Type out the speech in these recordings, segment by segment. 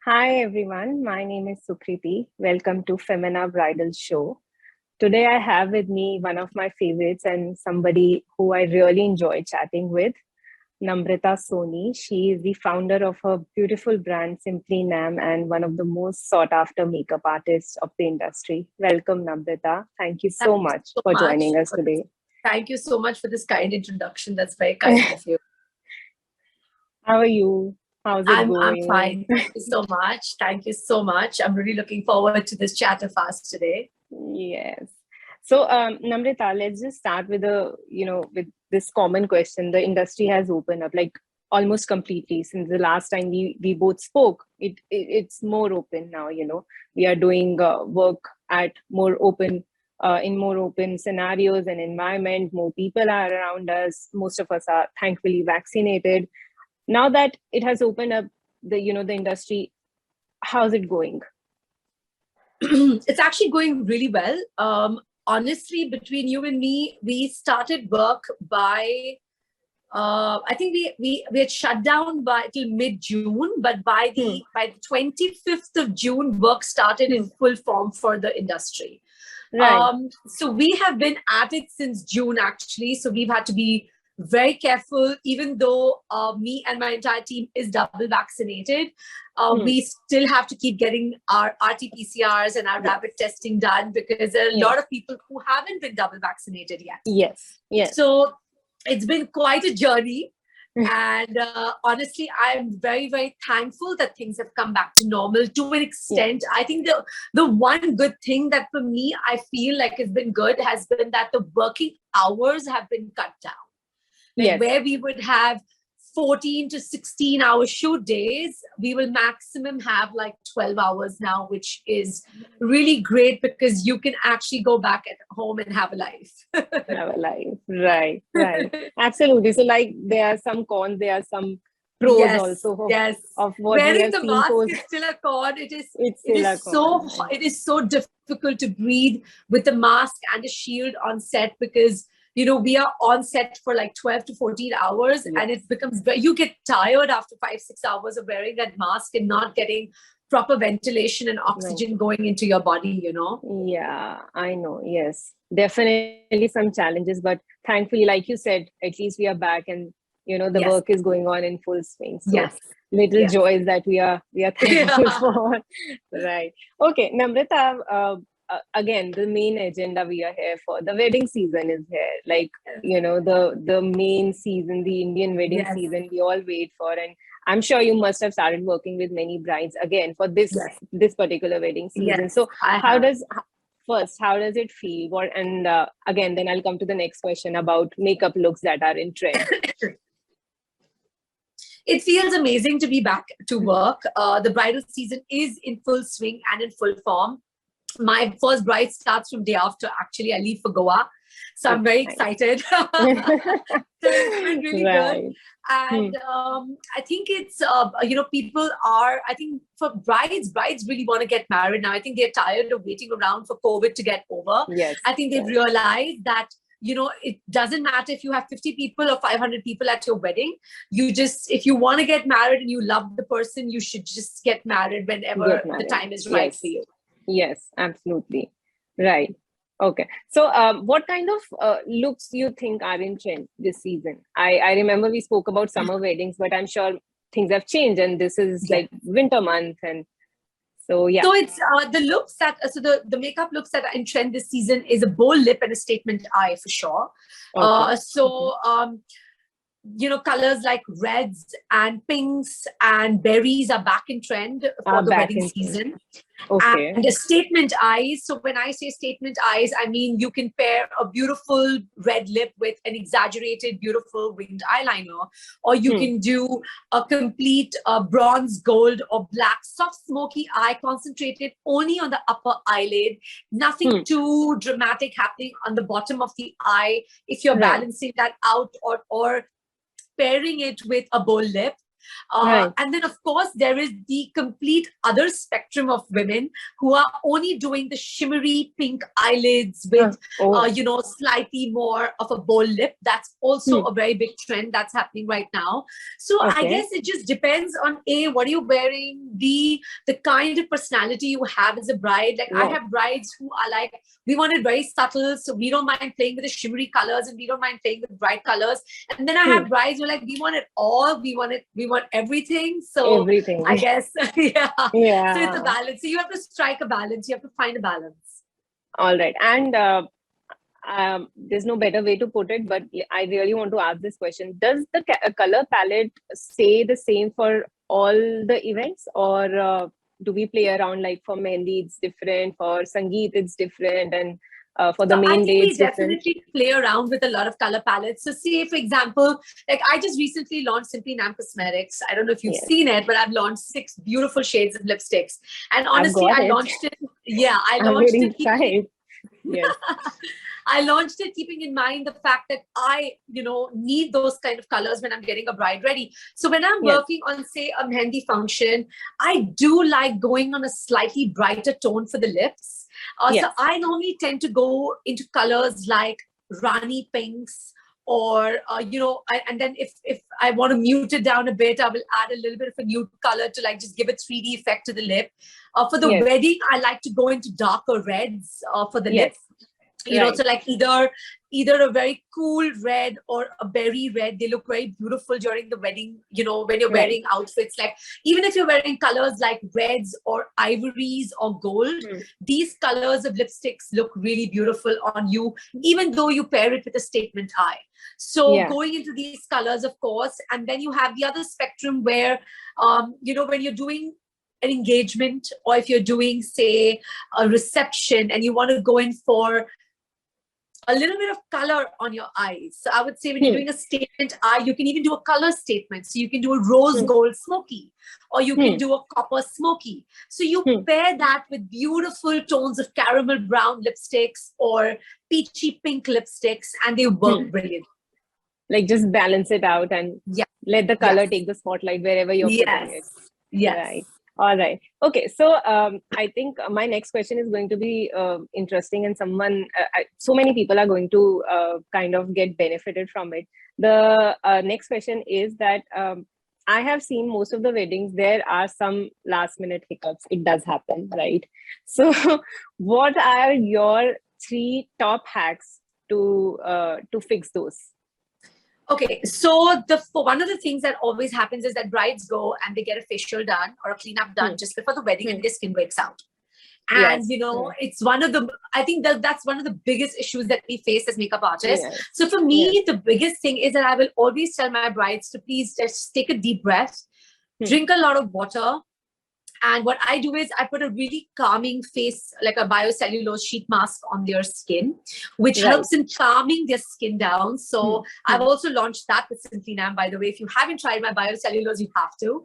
Hi everyone, my name is Sukriti. Welcome to Femina Bridal Show. Today I have with me one of my favorites and somebody who I really enjoy chatting with, Namrata Soni. She is the founder of a beautiful brand, Simply Nam, and one of the most sought after makeup artists of the industry. Welcome, Namrata. Thank you Thank so you much so for much joining us for this. today. Thank you so much for this kind introduction. That's very kind of you. How are you? How's it I'm going? fine. Thank you so much. Thank you so much. I'm really looking forward to this chat of ours today. Yes. So, Namrita, let's just start with with this common question. The industry has opened up like almost completely since the last time we both spoke. It's more open now. We are doing work at more open in more open scenarios and environment. More people are around us. Most of us are thankfully vaccinated. Now that it has opened up, the industry, how's it going? It's actually going really well. Honestly, between you and me, we started work by I think we had shut down by till mid June, but by Hmm. the 25th of June, work started Hmm. in full form for the industry. Right. So we have been at it since June, actually. So we've had to be very careful, even though me and my entire team is double vaccinated. Hmm. We still have to keep getting our RT-PCRs and our Yes. rapid testing done because there are a Yes. lot of people who haven't been double vaccinated yet. Yes. Yes. So it's been quite a journey. And honestly, I'm very, very thankful that things have come back to normal to an Yeah. extent. I think the one good thing that for me, I feel like has been good has been that the working hours have been cut down. Like Yes. where we would have 14 to 16-hour shoot days, we will maximum have like 12 hours now, which is really great because you can actually go back at home and have a life. Have a life. Right. Right. Absolutely. So, like, there are some cons. There are some pros Yes, also yes. of what we Wearing have the seen. mask Post. is still a con. It's still a con. Right. It is so difficult to breathe with the mask and a shield on set because we are on set for like 12 to 14 hours and Yes. it becomes you get tired after 5-6 hours of wearing that mask and not getting proper ventilation and Right. oxygen going into your body. Yeah. I know. Yes. Definitely some challenges, but thankfully, like you said, at least we are back, and the Yes, work is going on in full swing. So yes, little yes. joys that we are thankful Yeah. for. Right. Okay, Namrata, again, the main agenda we are here for, the wedding season is here. Like, the main season, the Indian wedding Yes, season, we all wait for. And I'm sure you must have started working with many brides again for this yes, this particular wedding season. yes, So I how have. does first, how does it feel? What and again, then I'll come to the next question about makeup looks that are in trend. It feels amazing to be back to work. The bridal season is in full swing and in full form. My first bride starts from day after. Actually, I leave for Goa. So I'm Okay, very nice. excited. So it's been really good. Right. Hmm. And I think people are, I think for brides really want to get married now. I think they're tired of waiting around for COVID to get over. Yes. I think they've Yes. realized that it doesn't matter if you have 50 people or 500 people at your wedding. If you want to get married and you love the person, you should just get married whenever Get the married. time is right for Yes. you. Yes. Absolutely. Right. Okay. So, what kind of looks do you think are in trend this season? I remember we spoke about summer weddings, but I'm sure things have changed, and this is Yeah. like winter month, and so yeah. So it's the looks that so the makeup looks that are in trend this season is a bold lip and a statement eye for sure. Okay. So colors like reds and pinks and berries are back in trend for the Back wedding in trend. season. Okay. And the statement eyes. So when I say statement eyes, I mean you can pair a beautiful red lip with an exaggerated, beautiful winged eyeliner, or you Hmm. can do a complete bronze, gold, or black, soft, smoky eye concentrated only on the upper eyelid. Nothing Hmm. too dramatic happening on the bottom of the eye. If you're Right. balancing that out or pairing it with a bold lip. Right. And then, of course, there is the complete other spectrum of women who are only doing the shimmery pink eyelids with, slightly more of a bold lip. That's also a very big trend that's happening right now. So I guess it just depends on A, what are you wearing? B, the kind of personality you have as a bride. Like I have brides who are like, we want it very subtle, so we don't mind playing with the shimmery colors and we don't mind playing with bright colors. And then I have brides who are like, we want it all, we want everything. So Everything. I guess, Yeah. So it's a balance. So you have to strike a balance. You have to find a balance. All right. And there's no better way to put it, but I really want to ask this question. Does the color palette stay the same for all the events, or do we play around? Like for Mehndi, it's different, for Sangeet, it's different, and for the main day, it's different? We definitely play around with a lot of color palettes. So say, for example, like I just recently launched Simply Nam Cosmetics. I don't know if you've seen it, but I've launched 6 beautiful shades of lipsticks. And honestly, I launched it. Yeah, I launched it. Yes. I launched it keeping in mind the fact that I, need those kind of colors when I'm getting a bride ready. So when I'm working on, say, a Mehndi function, I do like going on a slightly brighter tone for the lips. So I normally tend to go into colors like Rani pinks, or, and then if I want to mute it down a bit, I will add a little bit of a nude color to like just give a 3D effect to the lip. For the wedding, I like to go into darker reds for the lips. So like either a very cool red or a berry red. They look very beautiful during the wedding, when you're wearing outfits. Like even if you're wearing colors like reds or ivories or gold, these colors of lipsticks look really beautiful on you, even though you pair it with a statement eye. So going into these colors, of course, and then you have the other spectrum where, when you're doing an engagement, or if you're doing, say, a reception and you want to go in for a little bit of color on your eyes. So I would say when you're doing a statement eye, you can even do a color statement. So you can do a rose gold smoky, or you can do a copper smoky. So you pair that with beautiful tones of caramel brown lipsticks or peachy pink lipsticks, and they work brilliant. Like just balance it out and let the color take the spotlight wherever you're putting it. Yes. Right. All right. Okay. So I think my next question is going to be interesting, and so many people are going to kind of get benefited from it. The next question is that I have seen most of the weddings, there are some last minute hiccups. It does happen, right? So what are your 3 top hacks to fix those? Okay, so one of the things that always happens is that brides go and they get a facial done or a cleanup done just before the wedding, and their skin breaks out. And it's one of I think that's one of the biggest issues that we face as makeup artists. So for me, the biggest thing is that I will always tell my brides to please just take a deep breath, drink a lot of water. And what I do is I put a really calming face, like a biocellulose sheet mask on their skin, which helps in calming their skin down. So I've also launched that with Simply Nam, by the way. If you haven't tried my biocellulose, you have to.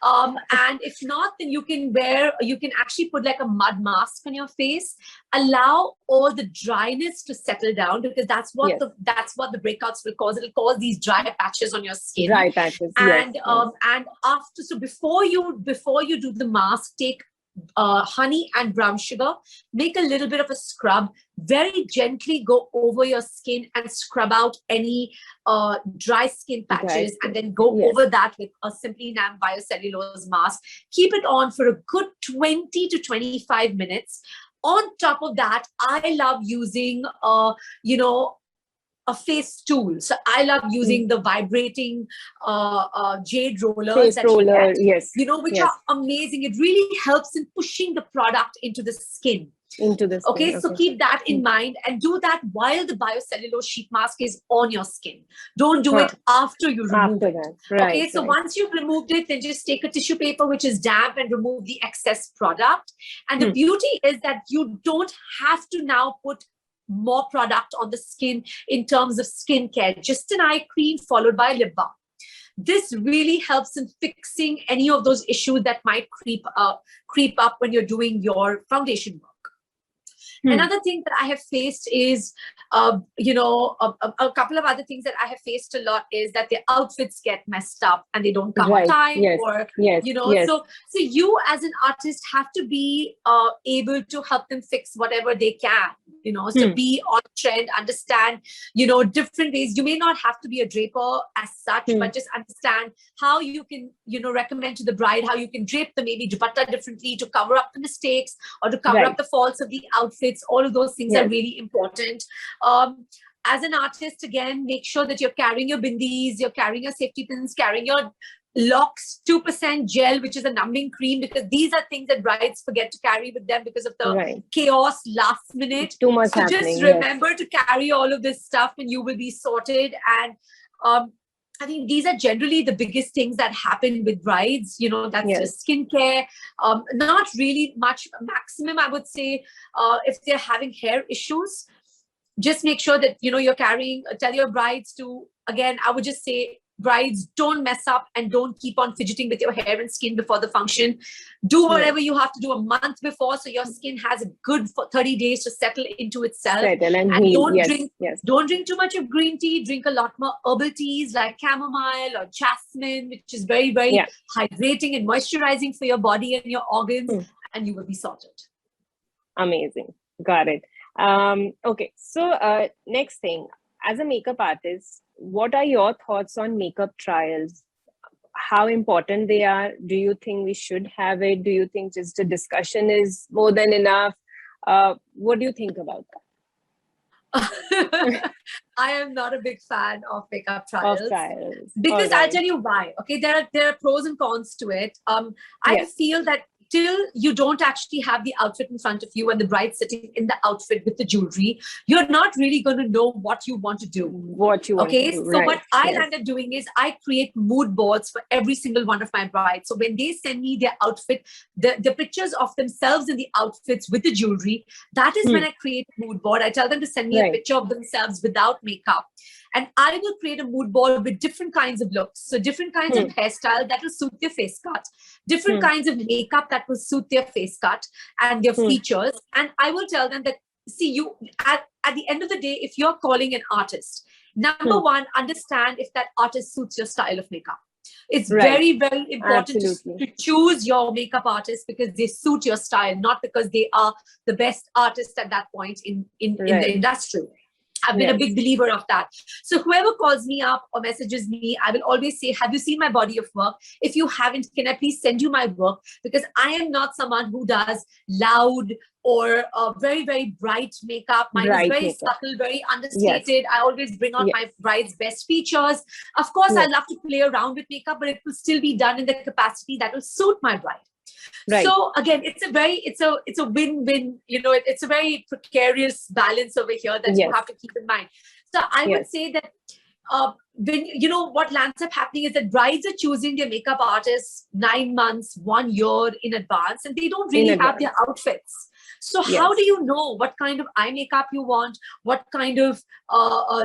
And if not, then you can actually put like a mud mask on your face, allow all the dryness to settle down, because that's what the breakouts will cause. It'll cause these dry patches on your skin. Dry patches. And after, so before you do the mask, take honey and brown sugar, make a little bit of a scrub, very gently go over your skin and scrub out any dry skin patches, and then go over that with a Simply Nam biocellulose mask. Keep it on for a good 20 to 25 minutes. On top of that, I love using a face tool. So I love using the vibrating jade rollers that you get, which are amazing. It really helps in pushing the product into the skin. Okay, so keep that in mind, and do that while the biocellulose sheet mask is on your skin. Don't do it after you remove it. Okay, so once you've removed it, then just take a tissue paper which is damp and remove the excess product. And the beauty is that you don't have to now put more product on the skin in terms of skincare. Just an eye cream followed by a lip balm. This really helps in fixing any of those issues that might creep up when you're doing your foundation work. Another thing that I have faced is, a couple of other things that I have faced a lot is that their outfits get messed up and they don't come on Right. time, Yes. or Yes. Yes. so you as an artist have to be able to help them fix whatever they can. So be on trend, understand, different ways. You may not have to be a draper as such, but just understand how you can, recommend to the bride how you can drape the maybe dupatta differently to cover up the mistakes or to cover Right. up the faults of the outfits. All of those things are really important. As an artist, again, make sure that you're carrying your bindis, you're carrying your safety pins, carrying your locks, 2% gel, which is a numbing cream, because these are things that brides forget to carry with them because of the chaos last minute. Too much so happening. Just remember to carry all of this stuff and you will be sorted. And I think these are generally the biggest things that happen with brides. That's just skincare. Not really much. Maximum, I would say, if they're having hair issues, just make sure that, you're carrying, tell your brides to, again, I would just say, brides, don't mess up and don't keep on fidgeting with your hair and skin before the function. Do whatever you have to do a month before, so your skin has a good 30 days to settle into itself. And heal. Don't drink too much of green tea. Drink a lot more herbal teas like chamomile or jasmine, which is very, very hydrating and moisturizing for your body and your organs, and you will be sorted. Amazing. Got it. Okay. So next thing, as a makeup artist, what are your thoughts on makeup trials? How important they are? Do you think we should have it? Do you think just a discussion is more than enough? What do you think about that? I am not a big fan of makeup trials. Because I'll tell you why. Okay, there are pros and cons to it. I feel that till you don't actually have the outfit in front of you and the bride sitting in the outfit with the jewelry, you're not really going to know what you want to do. So what I end up doing is I create mood boards for every single one of my brides. So when they send me their outfit, the pictures of themselves in the outfits with the jewelry, that is when I create a mood board. I tell them to send me a picture of themselves without makeup. And I will create a mood board with different kinds of looks. So different kinds of hairstyle that will suit their face cut, different kinds of makeup that will suit their face cut and their features. And I will tell them that, see, you at the end of the day, if you're calling an artist, number one, understand if that artist suits your style of makeup. It's very, very important to choose your makeup artist because they suit your style, not because they are the best artist at that point in the industry. I've been a big believer of that. So whoever calls me up or messages me, I will always say, have you seen my body of work? If you haven't, can I please send you my work? Because I am not someone who does loud or very, very bright makeup. Mine is very subtle, very understated. I always bring out my bride's best features. Of course, I love to play around with makeup, but it will still be done in the capacity that will suit my bride. So again, it's a win-win, it's a very precarious balance over here that you have to keep in mind. So I would say that when what lands up happening is that brides are choosing their makeup artists 9 months, 1 year in advance, and they don't really have their outfits. So how do you know what kind of eye makeup you want, what kind of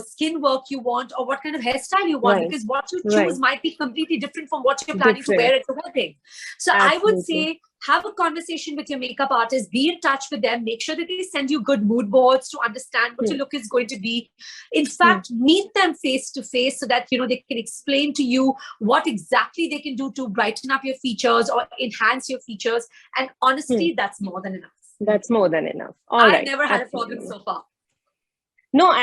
skin work you want, or what kind of hairstyle you want? Because what you choose might be completely different from what you're planning to wear at the wedding. So I would say, have a conversation with your makeup artist, be in touch with them, make sure that they send you good mood boards to understand what your look is going to be. In fact, meet them face to face so that, they can explain to you what exactly they can do to brighten up your features or enhance your features. And honestly, that's more than enough. That's more than enough. I never had a problem so far. No,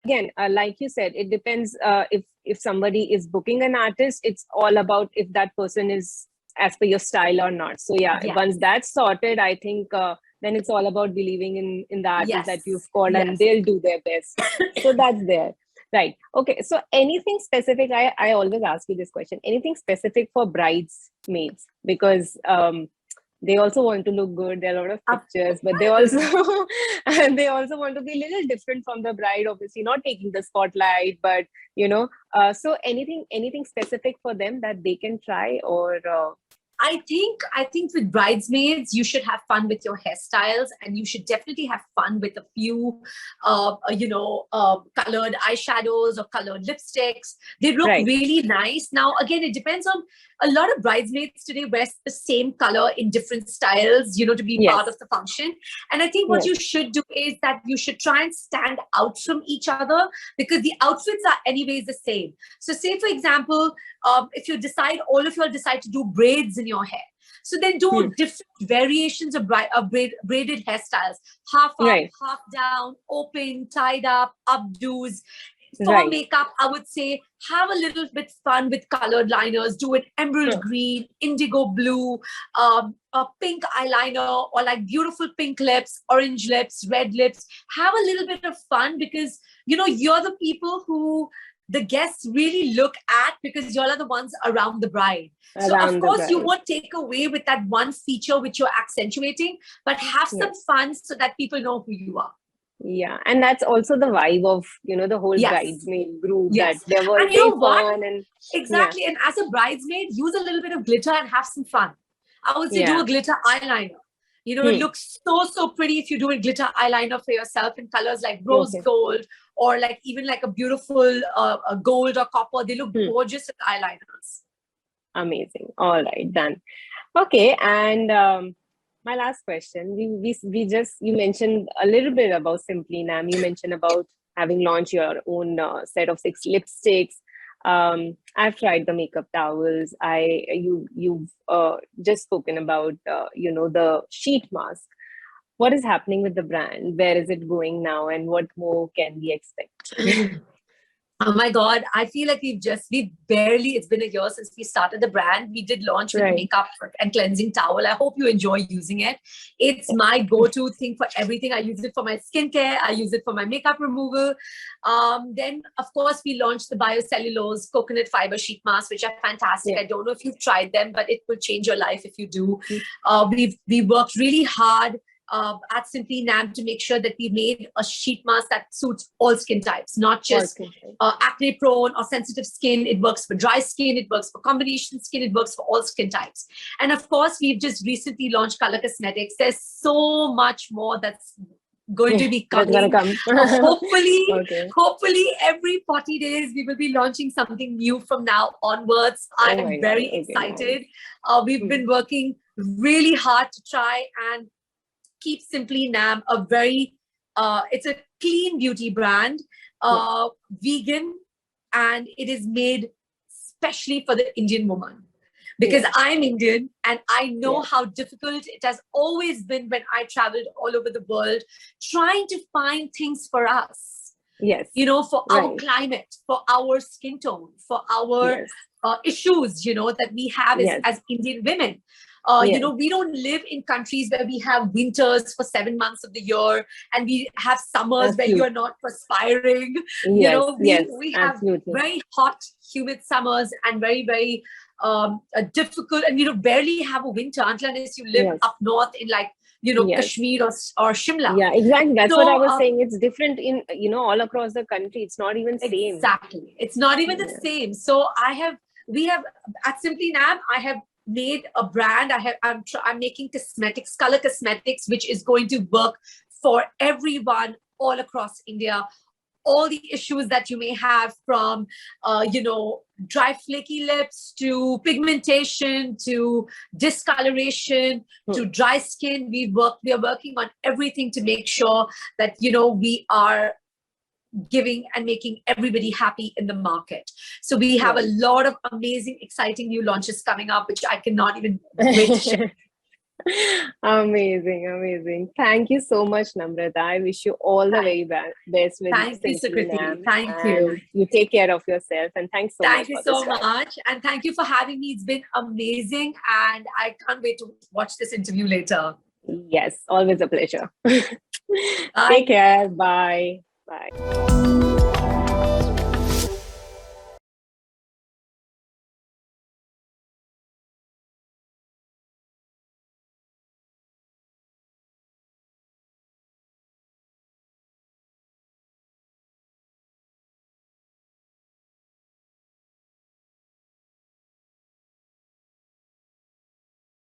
again, like you said, it depends if somebody is booking an artist, it's all about if that person is as per your style or not. So once that's sorted, I think then it's all about believing in the artist that you've called and they'll do their best. So that's there. Right. Okay. So anything specific, I always ask you this question, anything specific for bridesmaids? Because they also want to look good. There are a lot of pictures, but they also want to be a little different from the bride, obviously not taking the spotlight, but so anything specific for them that they can try, or I think with bridesmaids, you should have fun with your hairstyles, and you should definitely have fun with a few, colored eyeshadows or colored lipsticks. They look Right. really nice. Now, again, it depends on a lot of bridesmaids today wear the same color in different styles, to be Yes. part of the function. And I think what Yes. you should do is that you should try and stand out from each other, because the outfits are anyways the same. So say, for example, if all of you all decide to do braids in your hair, so then do different variations of braided hairstyles, half up, Right. half down, open, tied up, updos. For Right. makeup, I would say have a little bit fun with colored liners. Do it emerald green, indigo blue, a pink eyeliner, or like beautiful pink lips, orange lips, red lips. Have a little bit of fun, because you're the people who the guests really look at, because y'all are the ones around the bride. So of course you won't take away with that one feature which you're accentuating, but have some fun so that people know who you are. Yeah, and that's also the vibe of the whole bridesmaid group, that they're very fun. And exactly. And as a bridesmaid, use a little bit of glitter and have some fun. I would say do a glitter eyeliner. It looks so pretty if you do a glitter eyeliner for yourself in colors like rose gold, or like even like a beautiful a gold or copper. They look gorgeous with eyeliners. Amazing. All right, done. Okay, and my last question. You mentioned a little bit about Simply Nam. You mentioned about having launched your own set of 6 lipsticks. I've tried the makeup towels. You've just spoken about the sheet mask. What is happening with the brand? Where is it going now, and what more can we expect? Oh my God, I feel like it's been a year since we started the brand. We did launch with the makeup and cleansing towel. I hope you enjoy using it. It's my go-to thing for everything. I use it for my skincare. I use it for my makeup removal. Then, of course, we launched the biocellulose coconut fiber sheet mask, which are fantastic. I don't know if you've tried them, but it will change your life if you do. We worked really hard at Simply Nam to make sure that we made a sheet mask that suits all skin types, not just acne prone or sensitive skin. It works for dry skin, it works for combination skin, it works for all skin types. And of course, we've just recently launched color cosmetics. There's so much more that's going to be coming. Hopefully every 40 days we will be launching something new from now onwards. I am very excited. We've been working really hard to try and keep Simply Nam a very, it's a clean beauty brand, vegan, and it is made specially for the Indian woman. Because I'm Indian, and I know how difficult it has always been when I traveled all over the world, trying to find things for us. For our climate, for our skin tone, for our issues, that we have as Indian women. We don't live in countries where we have winters for 7 months of the year, and we have summers where you're not perspiring. We have very hot, humid summers, and very, very difficult, and barely have a winter until unless you live up north in Kashmir or Shimla. Yeah, exactly. That's what I was saying. It's different in all across the country. It's not even the same. Exactly, it's not even the same. So we have at Simply Nam, I have made a brand. I'm making cosmetics, color cosmetics, which is going to work for everyone all across India. All the issues that you may have, from dry flaky lips to pigmentation to discoloration to dry skin. We are working on everything to make sure that we are giving and making everybody happy in the market. So we have a lot of amazing, exciting new launches coming up, which I cannot even wait to share. Amazing. Thank you so much, Namrata. I wish you all the very best with Thank you, Sukriti. Thank you. You take care of yourself, and thanks so much. Thank you so much. And thank you for having me. It's been amazing. And I can't wait to watch this interview later. Yes, always a pleasure. Take care. Bye.